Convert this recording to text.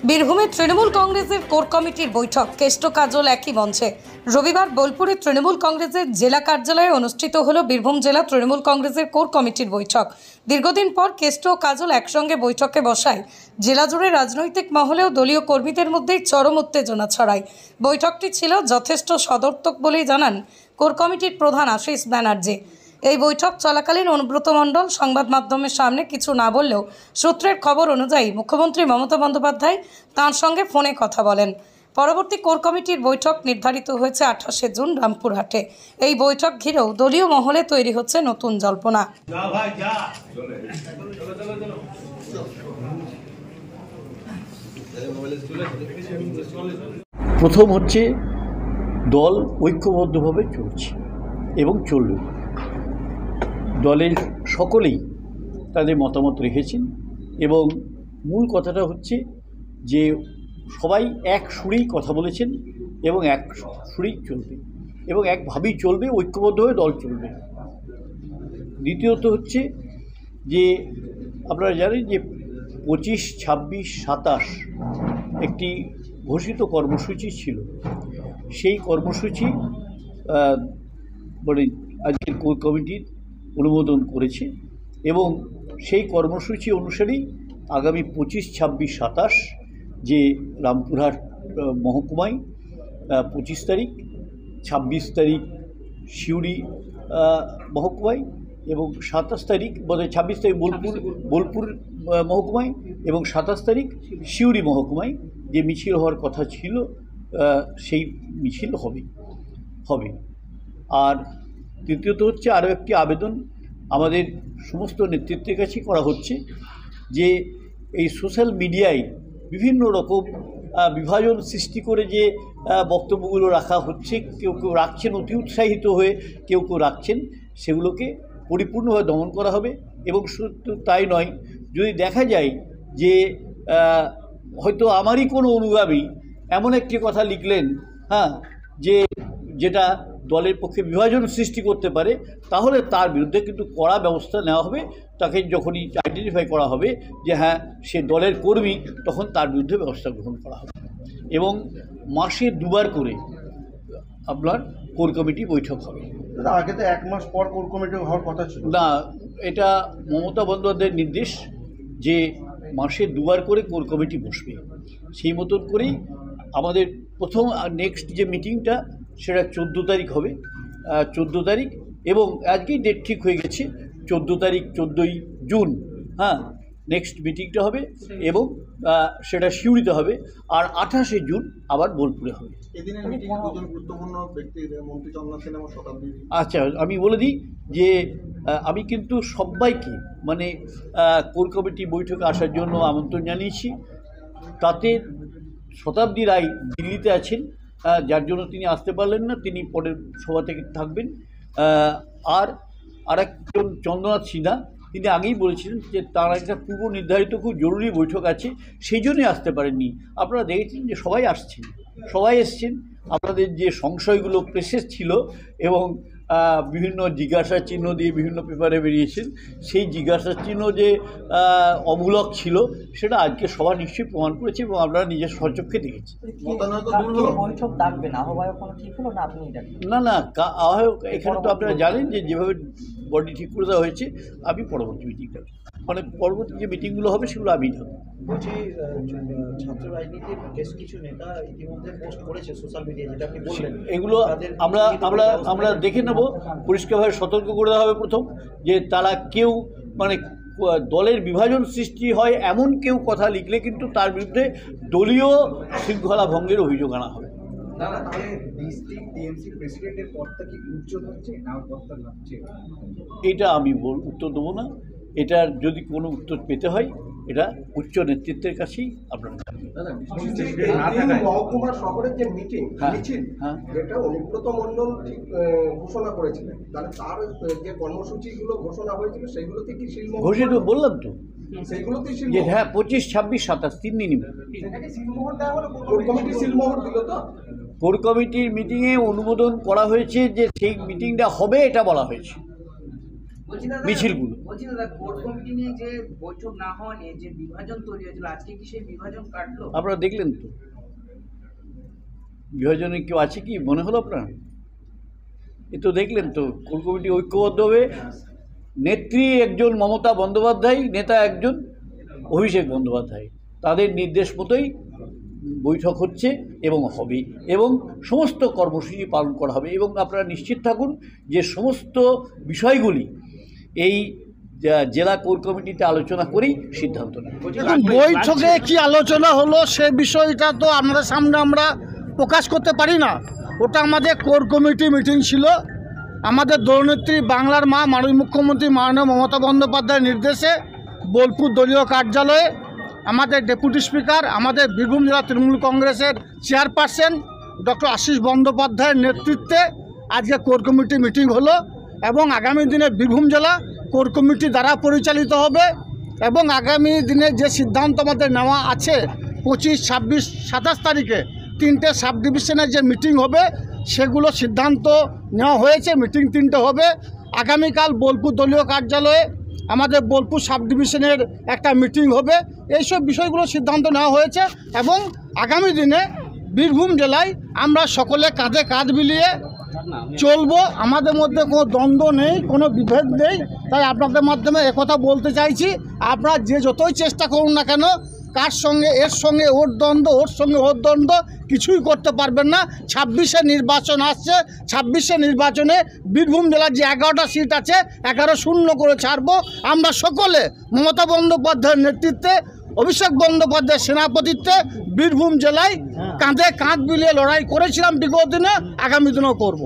বীরভূমে তৃণমূল কংগ্রেসের কোর কমিটির বৈঠক, কেষ্ট কাজল একই মঞ্চে। রবিবার বোলপুরে তৃণমূল কংগ্রেসের জেলা কার্যালয়ে অনুষ্ঠিত হলো বীরভূম জেলা তৃণমূল কংগ্রেসের কোর কমিটির বৈঠক। দীর্ঘদিন পর কেষ্ট ও কাজল একসঙ্গে বৈঠকে বসায় জেলা জুড়ে রাজনৈতিক মহলেও দলীয় কর্মীদের মধ্যেই চরম উত্তেজনা ছড়ায়। বৈঠকটি ছিল যথেষ্ট সদর্থক বলেই জানান কোর কমিটির প্রধান আশিস ব্যানার্জি। এই বৈঠক চলাকালীন অনুব্রত মণ্ডল সংবাদ মাধ্যমের সামনে কিছু না বললেও সূত্রের খবর অনুযায়ী মুখ্যমন্ত্রী মমতা বন্দ্যোপাধ্যায় তাঁর সঙ্গে ফোনে কথা বলেন। পরবর্তী কোর কমিটির বৈঠক নির্ধারিত হয়েছে 28শে জুন রামপুরহাটে। এই বৈঠক ঘিরেও দলীয় মহলে তৈরি হচ্ছে নতুন জল্পনা। প্রথম হচ্ছে দল ঐক্যবদ্ধভাবে চলছে এবং চলবে। দলের সকলেই তাদের মতামত রেখেছেন এবং মূল কথাটা হচ্ছে যে সবাই এক সুরেই কথা বলেছেন এবং এক সুরেই চলবে এবং একভাবেই চলবে, ঐক্যবদ্ধভাবে দল চলবে। দ্বিতীয়ত হচ্ছে যে আপনারা জানেন যে 25, 26, 27 একটি ঘোষিত কর্মসূচি ছিল। সেই কর্মসূচি মানে আজকের কোর কমিটির অনুমোদন করেছে এবং সেই কর্মসূচি অনুসারেই আগামী 25, 26, 27 যে রামপুরহাট মহকুমায় 25 তারিখ, 26 তারিখ সিউড়ি মহকুমায় এবং 27 তারিখ বোধহয় 26 তারিখ বোলপুর মহকুমায় এবং 27 তারিখ সিউড়ি মহকুমায় যে মিছিল হওয়ার কথা ছিল সেই মিছিল হবে। আর তৃতীয়ত হচ্ছে আরও একটি আবেদন আমাদের সমস্ত নেতৃত্বের কাছে করা হচ্ছে যে এই সোশ্যাল মিডিয়ায় বিভিন্ন রকম বিভাজন সৃষ্টি করে যে বক্তব্যগুলো রাখা হচ্ছে, কেউ কেউ রাখছেন অতি উৎসাহিত হয়ে, কেউ কেউ রাখছেন, সেগুলোকে পরিপূর্ণভাবে দমন করা হবে। এবং শুধু তাই নয়, যদি দেখা যায় যে হয়তো আমারই কোনো অনুগামী এমন একটি কথা লিখলেন যেটা দলের পক্ষে বিভাজন সৃষ্টি করতে পারে, তাহলে তার বিরুদ্ধে কিন্তু কড়া ব্যবস্থা নেওয়া হবে। তাকে যখনই আইডেন্টিফাই করা হবে যে হ্যাঁ সে দলের কর্মী, তখন তার বিরুদ্ধে ব্যবস্থা গ্রহণ করা হবে। এবং মাসে 2 বার করে আপনার কোর কমিটি বৈঠক হবে। আগে তো 1 মাস পর কোর কমিটি হওয়ার কথা ছিল না, এটা মমতা বন্দ্যোপাধ্যায়ের নির্দেশ যে মাসে 2 বার করে কোর কমিটি বসবে। সেই মতন করেই আমাদের প্রথম নেক্সট যে মিটিংটা সেটা 14 তারিখ হবে, 14 তারিখ, এবং আজকেই ডেট ঠিক হয়ে গেছে 14 তারিখ, 14ই জুন নেক্সট মিটিংটা হবে এবং সেটা সিউড়িতে হবে। আর 28শে জুন আবার বোলপুরে হবে। আচ্ছা, আমি বলে দিই যে আমি কিন্তু সবাইকে মানে কোর কমিটি বৈঠকে আসার জন্য আমন্ত্রণ জানিয়েছি। তাতে শতাব্দী রায় দিল্লিতে আছেন, যার জন্য তিনি আসতে পারলেন না, তিনি পরের সভা থেকে থাকবেন। আর আরেকজন চন্দ্রনাথ সিনহা, তিনি আগেই বলেছিলেন যে তার একটা পূর্ব নির্ধারিত খুব জরুরি বৈঠক আছে, সেই জন্যই আসতে পারেননি। আপনারা দেখেছেন যে সবাই আসছেন, সবাই এসছেন। আপনাদের যে সংশয়গুলো প্রেসের ছিল এবং বিভিন্ন জিজ্ঞাসার চিহ্ন দিয়ে বিভিন্ন পেপারে বেরিয়েছেন, সেই জিজ্ঞাসার চিহ্ন যে অমূলক ছিল সেটা আজকে সভা নিশ্চয়ই প্রমাণ করেছে এবং আপনারা নিজের স্বচক্ষে দেখেছেন। না, আহ্বায়ক এখানে তো আপনারা জানেন যে যেভাবে বডি ঠিক করে দেওয়া হয়েছে, আমি পরবর্তী মিটিংটা মানে পরবর্তী যে মিটিংগুলো হবে সেগুলো আমি যাবো। বলছি, ছাত্র রাজনীতির বেশ কিছু নেতা ইতিমধ্যে পোস্ট করেছে সোশ্যাল মিডিয়ায়, যেটা আপনি বললেন, এগুলো আমরা দেখে নেব। পরিষ্কারভাবে সতর্ক করে দেওয়া হবে প্রথম, যে তারা কেউ মানে দলের বিভাজন সৃষ্টি হয় এমন কেউ কথা লিখলে কিন্তু তার বিরুদ্ধে দলীয় শৃঙ্খলা ভঙ্গের অভিযোগ আনা হবে। এটা আমি উত্তর দেবো না। এটার যদি কোনো উত্তর পেতে হয় এটা উচ্চ নেতৃত্বের কাছেই আপনারা মহকুমা শহরের যে মিটিং মিছিল যেটা অনুব্রত মণ্ডল ঘোষণা করেছিলেন, তাহলে তার যে কর্মসূচিগুলো ঘোষণা হয়েছিল সেগুলোতে কি ঘোষিত বললাম তো, সেইগুলোতে যে হ্যাঁ 25, 26, 27 3 দিনই কোর কমিটির মিটিংয়ে অনুমোদন করা হয়েছে যে সেই মিটিংটা হবে, এটা বলা হয়েছে। মিছিলগুলো। বলছি দাদা, কোর কমিটি নিয়ে যে বৈঠক না হওয়া নিয়ে যে বিভাজন তৈরি হয়েছিল, আজকে কি সেই বিভাজন কাটলো? আপনারা দেখলেন তো, বিভাজনে কেউ আছে কি মনে হলো আপনার? এ তো দেখলেন তো, কোর কমিটি ঐক্যবদ্ধভাবে, নেত্রী একজন মমতা বন্দ্যোপাধ্যায়, নেতা একজন অভিষেক বন্দ্যোপাধ্যায়, তাদের নির্দেশ মতোই বৈঠক হচ্ছে এবং হবে, এবং সমস্ত কর্মসূচি পালন করা হবে। এবং আপনারা নিশ্চিত থাকুন যে সমস্ত বিষয়গুলি এই জেলা কোর কমিটিতে আলোচনা করেই সিদ্ধান্ত নেয়। এখন বৈঠকে কি আলোচনা হলো সে বিষয়টা তো আমাদের সামনে আমরা প্রকাশ করতে পারি না। ওটা আমাদের কোর কমিটি মিটিং ছিল। আমাদের দলনেত্রী বাংলার মা মাননীয় মুখ্যমন্ত্রী মাননীয় মমতা বন্দ্যোপাধ্যায়ের নির্দেশে বোলপুর দলীয় কার্যালয়ে আমাদের ডেপুটি স্পিকার, আমাদের বীরভূম জেলা তৃণমূল কংগ্রেসের চেয়ারপারসন ডক্টর আশিস বন্দ্যোপাধ্যায়ের নেতৃত্বে আজকে কোর কমিটি মিটিং হলো, এবং আগামী দিনে বীরভূম জেলা কোর কমিটি দ্বারা পরিচালিত হবে। এবং আগামী দিনে যে সিদ্ধান্ত আমাদের নেওয়া আছে 25, 26, 27 তারিখে 3টে সাব ডিভিশনের যে মিটিং হবে সেগুলো সিদ্ধান্ত নেওয়া হয়েছে। মিটিং 3টে হবে। আগামীকাল বোলপুর দলীয় কার্যালয়ে আমাদের বোলপুর সাব ডিভিশনের একটা মিটিং হবে। এইসব বিষয়গুলো সিদ্ধান্ত নেওয়া হয়েছে, এবং আগামী দিনে বীরভূম জেলায় আমরা সকলে কাঁধে কাঁধ মিলিয়ে চলবো। আমাদের মধ্যে কোনো দ্বন্দ্ব নেই, কোনো বিভেদ নেই। তাই আপনাদের মাধ্যমে একথা বলতে চাইছি, আপনারা যে যতই চেষ্টা করুন না কেন, কার সঙ্গে এর সঙ্গে ওর দ্বন্দ্ব, ওর সঙ্গে ওর দ্বন্দ্ব কিছুই করতে পারবেন না। 26শে নির্বাচন আসছে, 26শে নির্বাচনে বীরভূম জেলার যে 11টা সিট আছে 11-0 করে ছাড়বো। আমরা সকলে মমতা বন্দ্যোপাধ্যায়ের নেতৃত্বে, অভিষেক বন্দ্যোপাধ্যায়ের সেনাপতিত্বে বীরভূম জেলায় কাঁধে কাঁধ মিলিয়ে লড়াই করেছিলাম বিগত দিনে, আগামী দিনেও করব।